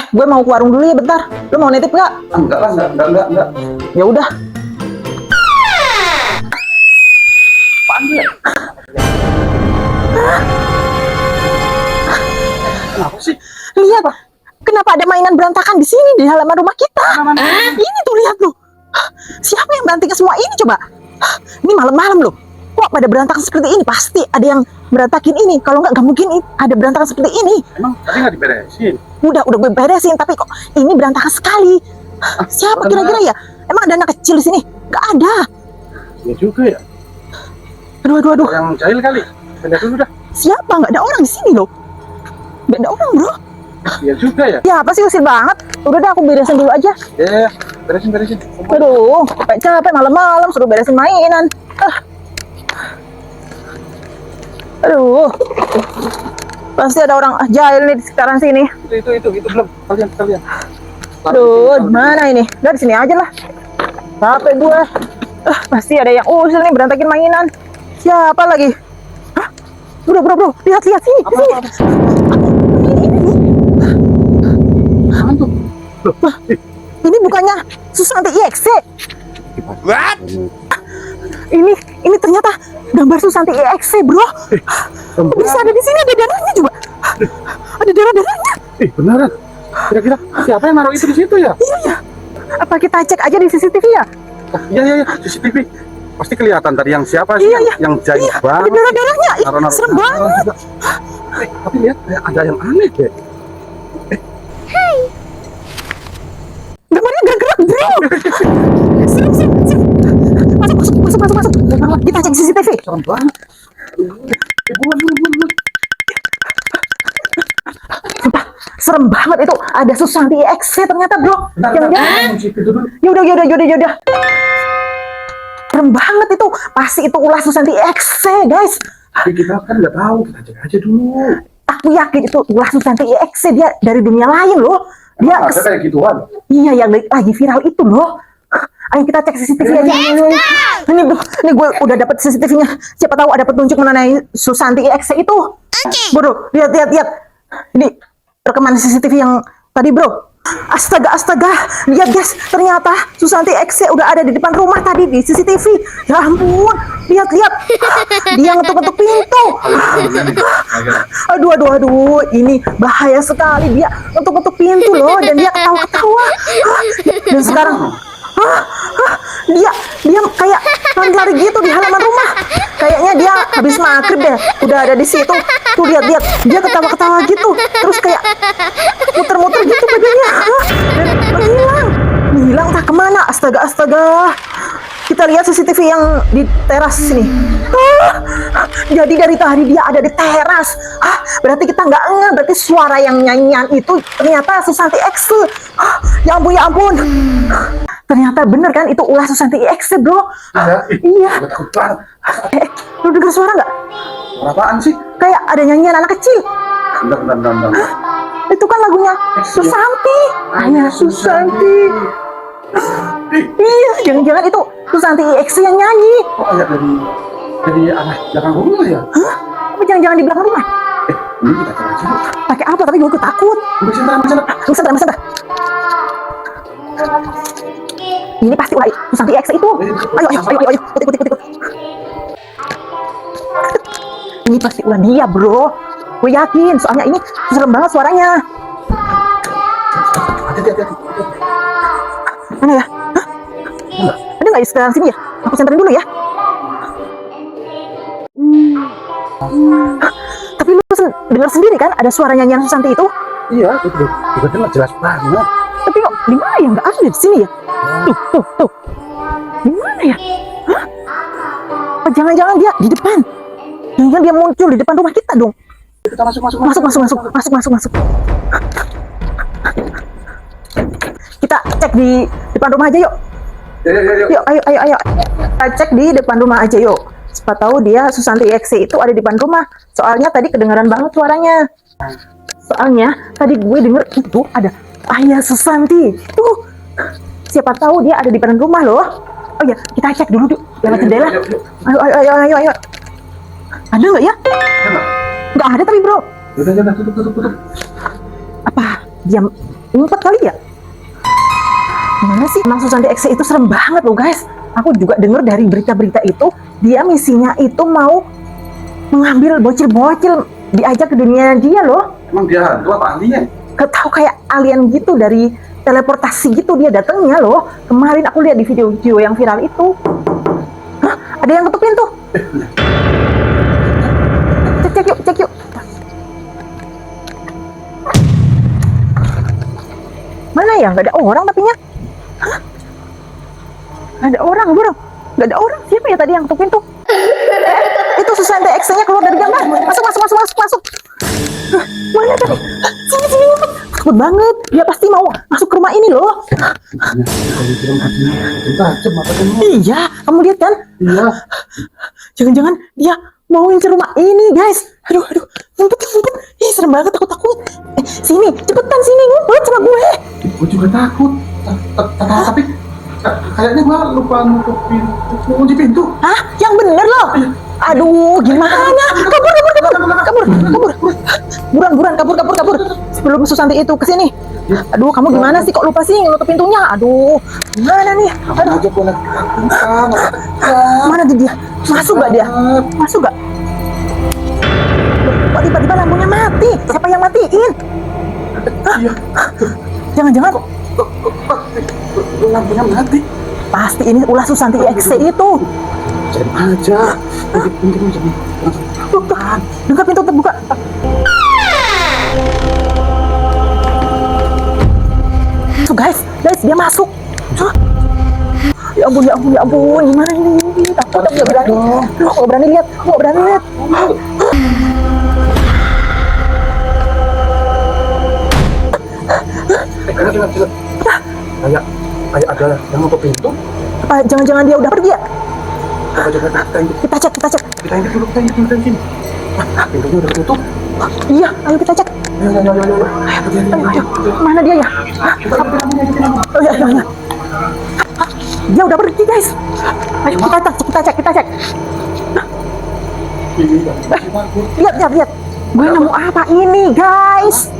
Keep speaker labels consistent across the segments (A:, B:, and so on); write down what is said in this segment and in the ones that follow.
A: gue mau ke warung dulu ya bentar. Lu mau nitip nggak?
B: Enggak lah, enggak.
A: Ya udah.
B: Apaan dia? Kenapa sih?
A: Lihat, kenapa ada mainan berantakan di sini di halaman rumah kita? Ini tuh lihat loh. Siapa yang berantakin semua ini coba? Ini malam-malam loh. Kok pada berantakan seperti ini? Pasti ada yang berantakin ini. Kalau nggak mungkin ada berantakan seperti ini.
B: Emang tadi nggak diberesin?
A: Udah gue beresin, tapi kok ini berantakan sekali. Siapa kira-kira ya? Emang ada anak kecil di sini? Nggak ada.
B: Ya juga ya.
A: Aduh.
B: Yang jahil kali. Pindah dulu dah.
A: Siapa? Nggak ada orang di sini loh. Nggak ada orang bro.
B: Iya juga ya.
A: Ya apa sih usil banget? Udah dah aku beresin dulu aja.
B: Ya, beresin.
A: Aduh, capek malam-malam suruh beresin mainan. Aduh, pasti ada orang jahil nih di sekitaran sini.
B: Itu belum. Kalian.
A: Aduh, mana ini? Udah di sini aja lah. Capek gue. Pasti ada yang usil nih berantakin mainan. Siapa lagi? Bro, lihat sini.
B: Apa?
A: Ini bukannya Susanti EXE.
B: What?
A: Ini ternyata gambar Susanti EXE, bro. Bisa ada di sini, ada darahnya juga. Ada darahnya.
B: Beneran. Kira-kira siapa yang naruh itu di situ ya?
A: Iya. Apa kita cek aja di CCTV ya?
B: Iya, CCTV. Pasti kelihatan tadi yang siapa sih yang jahil banget.
A: Ada darahnya.
B: Naruh
A: Serem banget.
B: Tapi lihat ada yang aneh deh.
A: Gambarnya gerak-gerak, bro. Serem. Masuk. Kita cek CCTV.
B: Serem banget. Buruan.
A: Sumpah, serem banget itu. Ada Susanti EXE ternyata, bro. Yaudah. Serem banget itu. Pasti itu ulah Susanti EXE, guys.
B: Tapi kita kan nggak tahu, kita cek aja dulu.
A: Aku yakin itu ulah Susanti EXE. Dia dari dunia lain loh. Dia
B: ada kayak gituan.
A: Iya, yang lagi viral itu loh. Ayo kita cek CCTV aja. Ini gue udah dapet CCTV-nya. Siapa tahu ada petunjuk mengenai Susanti EXE itu. Bro, lihat. Ini rekaman CCTV yang tadi, bro. Astaga. Lihat guys, ternyata Susanti EXE udah ada di depan rumah tadi di CCTV. Ya ampun, lihat. Dia ngetuk-ngetuk pintu. Aduh, ini bahaya sekali. Dia ngetuk-ngetuk pintu loh, dan dia ketawa-ketawa. Dan sekarang dia kayak lari gitu di halaman rumah. Kayaknya dia habis maghrib deh, udah ada di situ. Tuh lihat, dia ketawa-ketawa gitu. Terus kayak muter-muter gitu badannya. Dan menghilang entah kemana. Astaga. Kita lihat CCTV yang di teras sini. Jadi dari tadi dia ada di teras. Berarti kita nggak ngeh. Berarti suara yang nyanyian itu ternyata Susanti EXE. Ya ampun. Ternyata bener kan itu ulah Susanti EXE, bro. Iya.
B: Gue takut banget.
A: Lu dengar suara nggak?
B: Apaan sih?
A: Kayak ada nyanyian anak kecil.
B: Bentar.
A: Itu kan lagunya Susanti. Ayah Susanti. Iya, jangan-jangan itu Susanti EXE yang nyanyi.
B: Kok kayak dari arah belakang rumah ya?
A: Apa jangan-jangan di belakang rumah?
B: Ini kita cek aja.
A: Pakai apa? Tapi gue takut. Sebentar. Ini pasti ulah Susanti EXE itu. Ayo, ikut. Ini pasti ulah dia, bro. Gue yakin, soalnya ini serem banget suaranya.
B: Hati-hati.
A: Mana ya? Ada nggak di sekitar sini ya? Aku senterin dulu ya. Tapi lu dengar sendiri kan ada suara nyanyian Susanti itu?
B: Iya, itu dengar jelas banget.
A: Tapi kok di mana ya? Nggak ada di sini ya? Tuh. Di mana ya? Oh, jangan-jangan dia di depan. Jangan dia muncul di depan rumah kita dong.
B: Kita masuk.
A: Kita cek di depan rumah aja yuk. Yuk, ayo. Kita cek di depan rumah aja yuk. Siapa tahu dia Susanti EXE itu ada di depan rumah. Soalnya tadi kedengaran banget suaranya. Soalnya tadi gue denger itu ada Ayah Susanti. Tuh. Siapa tahu dia ada di depan rumah loh. Oh ya, kita cek dulu yuk. Lewat jendela. Ayo. Ada nggak ya? Nggak ada tapi bro.
B: Udah, tutup.
A: Apa? Diam. Ngumpet kali ya? Gimana sih? Emang Susanti X itu serem banget loh guys. Aku juga denger dari berita-berita itu, dia misinya itu mau mengambil bocil-bocil, diajak ke dunia dia loh.
B: Emang dia hantu apa alien?
A: Gak tahu, kayak alien gitu, dari teleportasi gitu dia datangnya loh. Kemarin aku lihat di video-video yang viral itu. Hah? Ada yang ketuk pintu. Cek yuk, cek yuk. Mana ya? Gak ada orang tapinya. Hah? Gak ada orang, bro. Gak ada orang. Siapa ya tadi yang ketuk pintu? Itu Susanti X-nya keluar dari gambar. Masuk. Hah, mana tadi? Sini. Takut banget. Dia pasti mau masuk ke rumah ini loh. Iya, kamu lihat kan?
B: Iya.
A: Jangan-jangan dia mau ngincer rumah ini, guys. Aduh. Ngumpet. Ih, serem banget, takut. Sini, cepetan sini, ngumpet sama gue.
B: Gue juga takut. Tapi kayaknya gue lupa nutup kunci pintu.
A: Hah? Yang bener loh. Aduh, gimana? Kabur. Buruan, kabur. Sebelum Susanti itu kesini. Aduh, kamu gimana sih? Kok lupa sih nutup pintunya? Aduh, gimana nih? Aduh,
B: Aja gue lagi ketakutan.
A: mana tuh dia? Masuk gak dia? Masuk gak? Kok tiba-tiba lampunya mati? Siapa yang matiin?
B: Iya.
A: Jangan-jangan
B: Lampunya mati.
A: pasti ini ulah Susanti X itu.
B: Cari aja. Mungkin jadi
A: Buka pintu terbuka. Masuk guys, dia masuk. Hah? Ya ampun, gimana ini? Takut aku gak berani. Aku gak berani lihat.
B: Dengar. Kayak ada yang nutup pintu.
A: Apa jangan-jangan dia udah pergi ya?
B: Coba
A: Kita cek.
B: kita intip dulu sini. Pintunya udah tutup.
A: Iya, ayo kita cek. Ayo. Mana dia ya? Oh iya. Dia udah pergi guys. Ayo kita cek. Lihat. Gue nemu apa ini guys?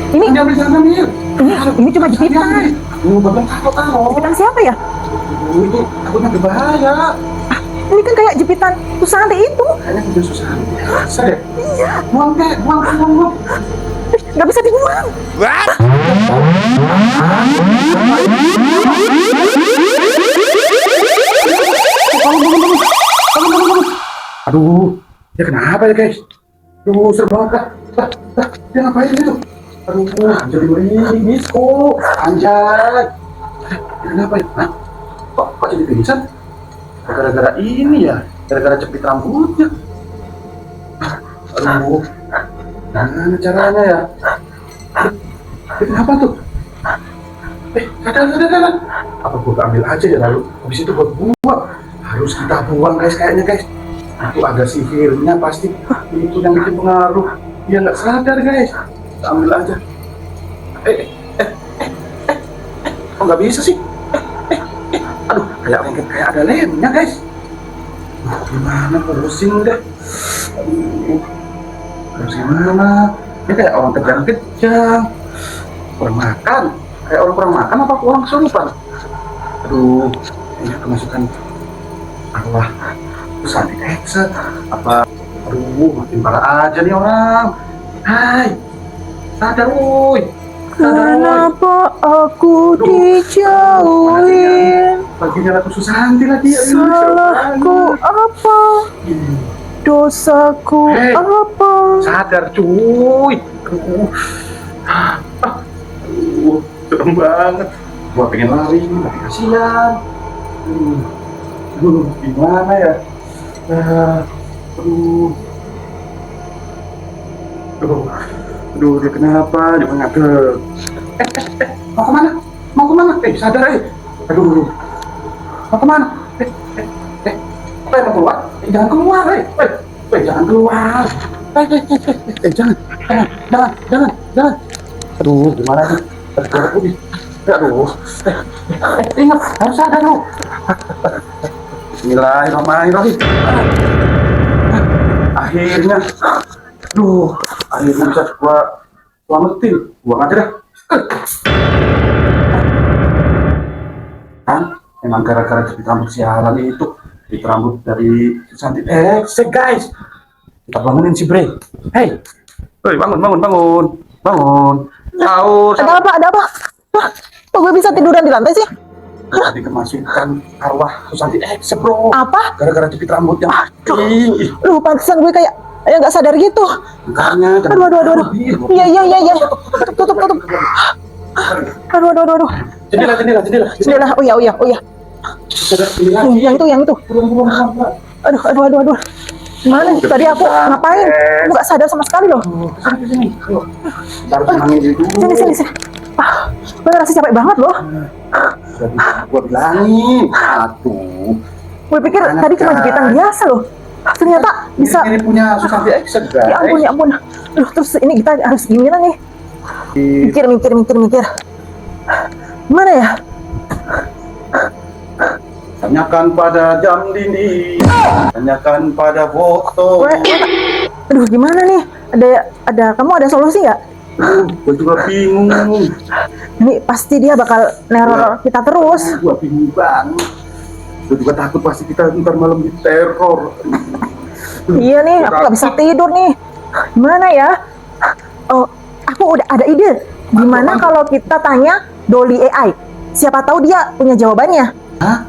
A: Ini cuma jepitan. Jepitan siapa ya?
B: Itu takutnya berbahaya.
A: Ini kan kayak jepitan Susanti itu.
B: Kayaknya udah susah. Saya.
A: Iya.
B: Buang.
A: Nggak bisa dibuang.
B: Aduh, ya kenapa ya guys? Aduh, serem banget. Dia ngapain itu? Aduh, jadi merinding disco. Anjay. Kenapa ya? Hah? Kok jadi pingsan? Gara-gara ini ya? Gara-gara cepit rambutnya. Aduh, gimana caranya ya? Kenapa tuh? Sadar. Apa gua ambil aja ya lalu? Habis itu buat buang. Harus kita buang kayaknya guys. Itu ada sihirnya pasti. Itu yang bikin pengaruh. Dia nggak sadar guys. Kita ambil aja. Kok nggak bisa sih? Aduh, kayak ada lemnya guys. Gimana, pusing deh. Aduh, harus gimana? Ini kayak orang kejang-kejang. Kurang makan. Kayak orang kurang makan apa kurang kesurupan? Aduh, ini kemasukan Allah. Susanti X apa? Aduh, makin parah aja nih orang. Hai, sadar woi.
A: Kenapa aku dijauhin?
B: Baginya aku Susanti lagi.
A: Salahku apa? Dosaku apa?
B: Sadar cuy. Aduh, serem banget. Gua pengen lari, tapi kasihan. Gimana ya? Aduh, dia kenapa? Juga ngadeg. Mau kemana? Sadar Aduh, mau kemana? Apa yang mau keluar? Jangan keluar, jangan keluar. Jangan. Aduh, gimana nih? Aduh. Ingat, harus sadar lu. Bismillahirrahmanirrahim. Akhirnya bisa gua selamatin, buang aja dah. Kan, emang gara-gara jepit rambut siaran itu, jepit rambut dari Susanti X, guys. Kita bangunin si Bre. Hei, bangun. Jauh.
A: Ada apa? Ada apa? Wah, kok gue bisa tiduran di lantai sih?
B: Tadi kemasukan arwah Susanti X, bro.
A: Apa?
B: Gara-gara jepit rambut yang tinggi.
A: Lu pantesan gue kayak nggak sadar gitu.
B: Makanya.
A: Aduh. Iya. Tutup. Aduh. Jendela. Oh ya. Yang itu. Aduh. Gimana? Tadi aku ngapain? Aku nggak sadar sama sekali loh.
B: Sini. Harus tenangin diri dulu.
A: Sini. Gue ngerasa capek banget loh.
B: Jadi gua bilangin. Aduh.
A: Gue pikir tadi cuma jepitan biasa loh. Ternyata bisa.
B: Ini punya Susanti X, guys.
A: Ya ampun. Loh, terus ini kita harus gimana nih? Mikir. Gimana ya?
B: Tanyakan pada jam dinding. Tanyakan pada foto.
A: Aduh, gimana nih? Kamu ada solusi nggak?
B: Gue juga bingung.
A: Ini pasti dia bakal neror kita terus.
B: Gue bingung banget. Gue juga takut pasti kita ntar malam diteror.
A: Iya nih, aku nggak bisa tidur nih. Gimana ya? Oh, aku udah ada ide. Gimana kalau kita tanya Dolly AI? Siapa tahu dia punya jawabannya.
B: Hah?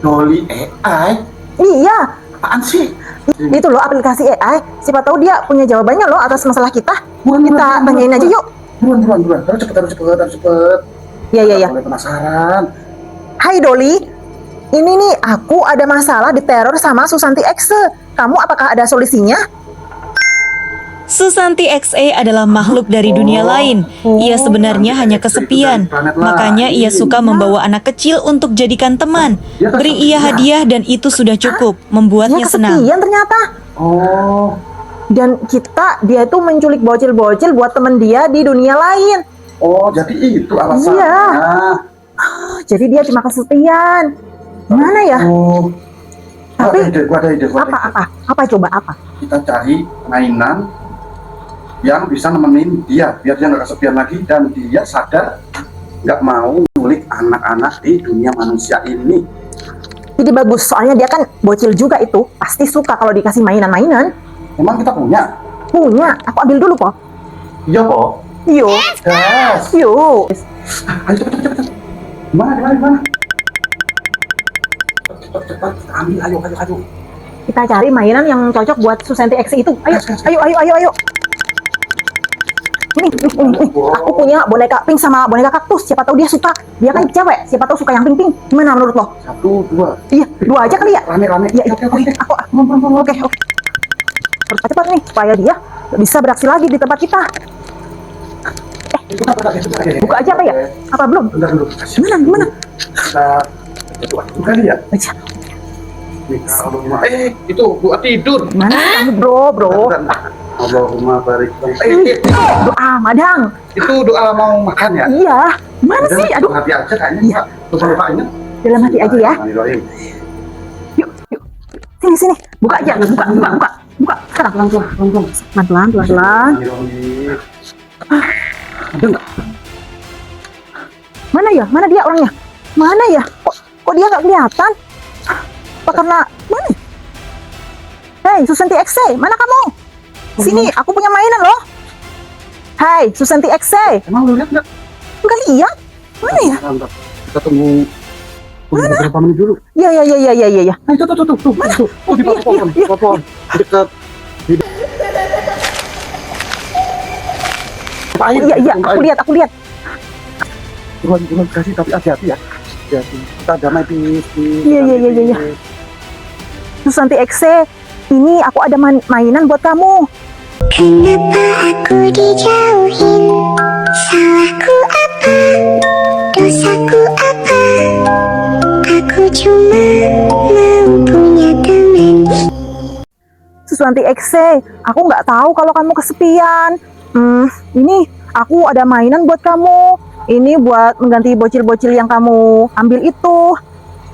B: Dolly AI?
A: Iya,
B: Apaan sih?
A: itu loh aplikasi AI. Siapa tahu dia punya jawabannya loh atas masalah kita. Kita tanyain aja yuk.
B: Buruan. Harus cepet.
A: Iya.
B: Mulai penasaran.
A: Hai Dolly, ini nih aku ada masalah diteror sama Susanti X. Kamu apakah ada solusinya?
C: Susanti XA adalah makhluk dari dunia lain. Ia sebenarnya hanya kesepian. Makanya ia suka membawa anak kecil untuk jadikan teman. Beri ia hadiah dan itu sudah cukup membuatnya senang.
A: Kesepian ternyata.
B: Oh.
A: Dan dia itu menculik bocil-bocil buat temen dia di dunia lain.
B: Oh, jadi itu alasannya.
A: Iya. Jadi dia cuma kesepian. Gimana ya?
B: Oh.
A: Tapi
B: Gua ada ide.
A: Apa coba?
B: Kita cari mainan yang bisa nemenin dia biar dia nggak kesepian lagi dan dia sadar nggak mau nyulik anak-anak di dunia manusia ini.
A: Jadi bagus, soalnya dia kan bocil juga itu, pasti suka kalau dikasih mainan-mainan.
B: Emang kita punya?
A: Punya, aku ambil dulu kok.
B: Iya kok.
A: Yuk.
B: Yes.
A: Yuk.
B: Ayo cepet. Gimana? Cepat. Ambil, ayo.
A: Kita cari mainan yang cocok buat Susanti X itu. Ayo. Ini. Aku punya boneka pink sama boneka kaktus. Siapa tahu dia suka. Dia kan cewek. Siapa tahu suka yang pink. Gimana menurut lo?
B: 1, 2.
A: Iya, 2 aja kali ya.
B: Rame.
A: Iya. Oke. Harus cepat nih supaya dia bisa beraksi lagi di tempat kita. Buka aja apa ya? Apa belum?
B: Bentar dulu.
A: Gimana?
B: Kita buka kali ya.
A: Aja.
B: Itu gua tidur.
A: Mana kamu bro?
B: Allahumma barik.
A: Doa madang.
B: Itu doa mau makan ya?
A: Iya. Mana sih? Aduh.
B: Hati aja kayaknya.
A: Iya.
B: Lupa ingat.
A: Dalam hati aja ya. Yuk. Sini. Buka aja. Buka. Sekarang. Pelan-pelan.
B: Ada nggak?
A: Mana ya? Mana dia orangnya? Mana ya? Kok dia nggak kelihatan? Apa karena mana? Hei, Susanti X, mana kamu? Sini, aku punya mainan loh. Hai, Susanti X.
B: Emang lu lihat nggak?
A: Enggak lihat? Mana ya?
B: Bentar. Kita tunggu beberapa menit dulu.
A: Iya.
B: Nah, itu tuh. Oh, di bawah pohon. Dekat.
A: Iya, aku lihat.
B: Buruan kasih tapi hati-hati ya. Hati-hati. Kita damai di.
A: Iya. Susanti X, ini aku ada mainan buat kamu.
D: Kenapa aku dijauhin? Salahku apa? Dosaku apa? Aku cuma mau punya teman.
A: Susanti X, aku nggak tahu kalau kamu kesepian. Ini aku ada mainan buat kamu. Ini buat mengganti bocil-bocil yang kamu ambil itu.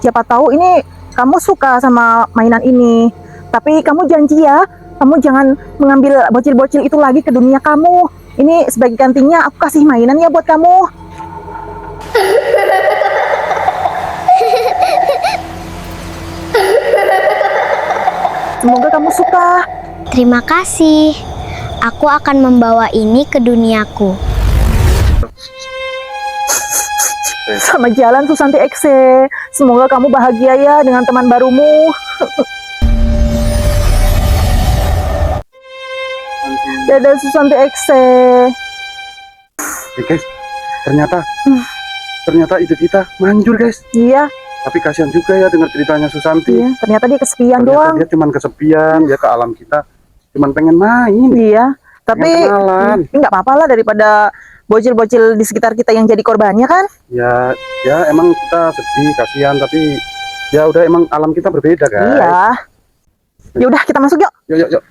A: Siapa tahu ini kamu suka sama mainan ini. Tapi kamu janji ya, kamu jangan mengambil bocil-bocil itu lagi ke dunia kamu. Ini sebagai gantinya aku kasih mainan ya buat kamu. Semoga kamu suka.
D: Terima kasih. Aku akan membawa ini ke duniaku.
A: Selamat jalan Susanti Ekse. Semoga kamu bahagia ya dengan teman barumu. Dadah Susanti Ekse.
B: Guys, ternyata ide kita manjur guys.
A: Iya,
B: Tapi kasihan juga ya dengar ceritanya Susanti.
A: iya. Ternyata dia kesepian
B: Ternyata
A: doang.
B: dia cuman kesepian, dia ke alam kita cuman pengen main.
A: Iya, tapi
B: Pengen kenalan.
A: nggak apa-apa lah daripada bocil-bocil di sekitar kita yang jadi korbannya kan.
B: Ya emang kita sedih, kasihan, tapi ya udah emang alam kita berbeda guys.
A: Iya. Ya udah kita masuk yuk.
B: Yuk.